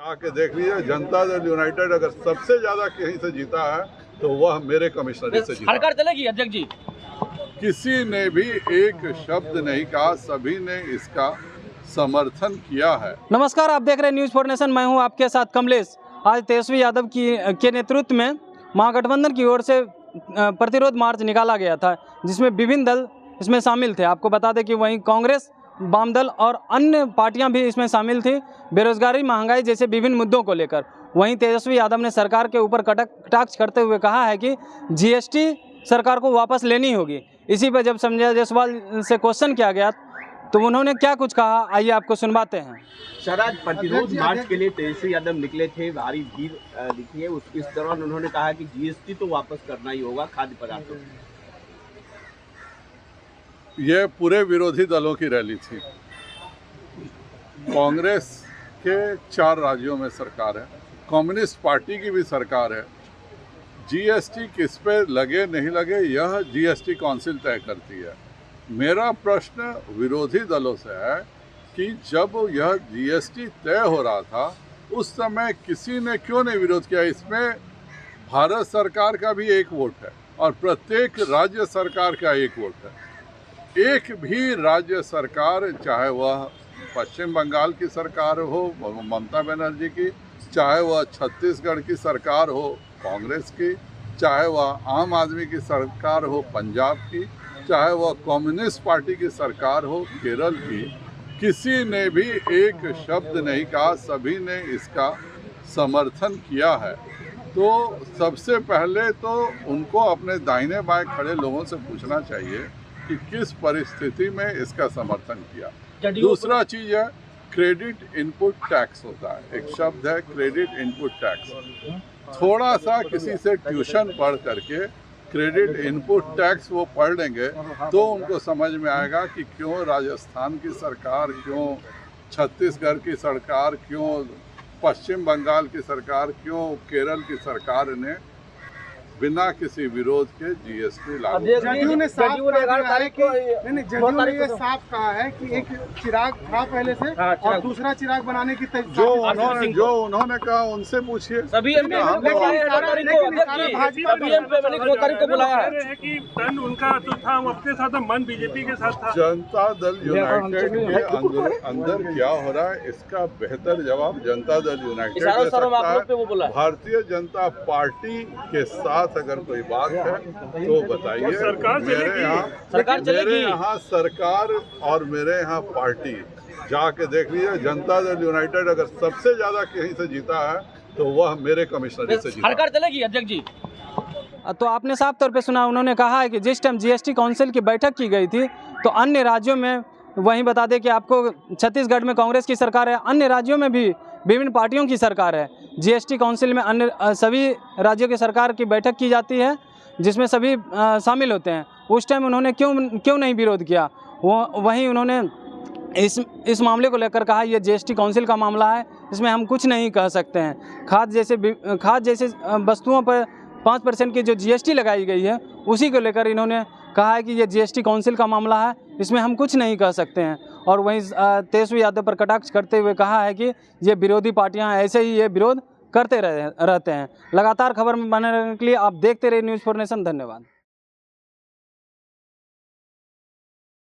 आके देख लीजिए, जनता दल यूनाइटेड अगर सबसे ज्यादा कहीं से जीता है तो वह मेरे कमिश्नरेट से जीता। सरकार चलेगी अध्यक्ष जी? किसी ने भी एक शब्द नहीं कहा, सभी ने इसका समर्थन किया है। नमस्कार, आप देख रहे हैं न्यूज़ फॉर नेशन। मैं हूं आपके साथ कमलेश। आज तेजस्वी यादव के नेतृत्व में महागठबंधन की ओर से प्रतिरोध मार्च निकाला गया था, जिसमें विभिन्न दल इसमें शामिल थे। आपको बता दें कि वहीं कांग्रेस, वाम दल और अन्य पार्टियां भी इसमें शामिल थी, बेरोजगारी, महंगाई जैसे विभिन्न मुद्दों को लेकर। वहीं तेजस्वी यादव ने सरकार के ऊपर कटाक्ष करते हुए कहा है कि जीएसटी सरकार को वापस लेनी होगी। इसी पर जब संजय जायसवाल से क्वेश्चन किया गया तो उन्होंने क्या कुछ कहा, आइए आपको सुनवाते हैं। सर, आज प्रतिरोध मार्च के लिए तेजस्वी यादव निकले थे, भारी भीड़ दिखी है। इस दौरान उन्होंने कहा कि जीएसटी तो वापस करना ही होगा खाद्य पदार्थों। ये पूरे विरोधी दलों की रैली थी। कांग्रेस के 4 राज्यों में सरकार है, कम्युनिस्ट पार्टी की भी सरकार है। जीएसटी किस पे लगे नहीं लगे यह जीएसटी काउंसिल तय करती है। मेरा प्रश्न विरोधी दलों से है कि जब यह जीएसटी तय हो रहा था उस समय किसी ने क्यों नहीं विरोध किया? इसमें भारत सरकार का भी एक वोट है और प्रत्येक राज्य सरकार का एक वोट है। एक भी राज्य सरकार, चाहे वह पश्चिम बंगाल की सरकार हो ममता बनर्जी की, चाहे वह छत्तीसगढ़ की सरकार हो कांग्रेस की, चाहे वह आम आदमी की सरकार हो पंजाब की, चाहे वह कम्युनिस्ट पार्टी की सरकार हो केरल की, किसी ने भी एक शब्द नहीं कहा, सभी ने इसका समर्थन किया है। तो सबसे पहले तो उनको अपने दाहिने बाएं खड़े लोगों से पूछना चाहिए कि किस परिस्थिति में इसका समर्थन किया। दूसरा चीज़ है क्रेडिट इनपुट टैक्स होता है, एक शब्द है क्रेडिट इनपुट टैक्स। थोड़ा सा किसी से ट्यूशन पढ़ करके क्रेडिट इनपुट टैक्स वो पढ़ लेंगे तो उनको समझ में आएगा कि क्यों राजस्थान की सरकार, क्यों छत्तीसगढ़ की सरकार, क्यों पश्चिम बंगाल की सरकार, क्यों केरल की सरकार ने बिना किसी विरोध के जीएसटी लागू। जदयू ने साफ कहा है कि एक चिराग था पहले से और दूसरा चिराग बनाने की जो उन्होंने कहा उनसे पूछिए। सभी उनका जो था अपने साथ मन बीजेपी के साथ था। जनता दल यूनाइटेड के अंदर क्या हो रहा है इसका बेहतर जवाब जनता दल यूनाइटेड दे सकता है। भारतीय जनता पार्टी के साथ अगर कोई बात है तो बताइए। मेरे यहाँ सरकार और मेरे यहाँ पार्टी जाके देख लीजिए, जनता दल यूनाइटेड अगर सबसे ज्यादा कहीं से जीता है तो वह मेरे कमिश्नरेट से जीता। सरकार चलेगी अध्यक्ष जी? तो आपने साफ तौर पे सुना, उन्होंने कहा है कि जिस टाइम जीएसटी काउंसिल की बैठक की गई थी तो अन्य राज्यों में, वहीं बता दें कि आपको छत्तीसगढ़ में कांग्रेस की सरकार है, अन्य राज्यों में भी विभिन्न पार्टियों की सरकार है। जीएसटी काउंसिल में अन्य सभी राज्यों की सरकार की बैठक की जाती है जिसमें सभी शामिल होते हैं। उस टाइम उन्होंने क्यों नहीं विरोध किया? वहीं उन्होंने इस मामले को लेकर कहा यह जीएसटी काउंसिल का मामला है, इसमें हम कुछ नहीं कह सकते हैं। खाद जैसे वस्तुओं पर 5% की जो जीएसटी लगाई गई है उसी को लेकर इन्होंने कहा है कि ये जीएसटी काउंसिल का मामला है, इसमें हम कुछ नहीं कह सकते हैं। और वहीं तेजस्वी यादव पर कटाक्ष करते हुए कहा है कि ये विरोधी पार्टियां ऐसे ही ये विरोध करते रहते हैं। लगातार खबर में बने रहने के लिए आप देखते रहिए न्यूज़ फॉर नेशन। धन्यवाद।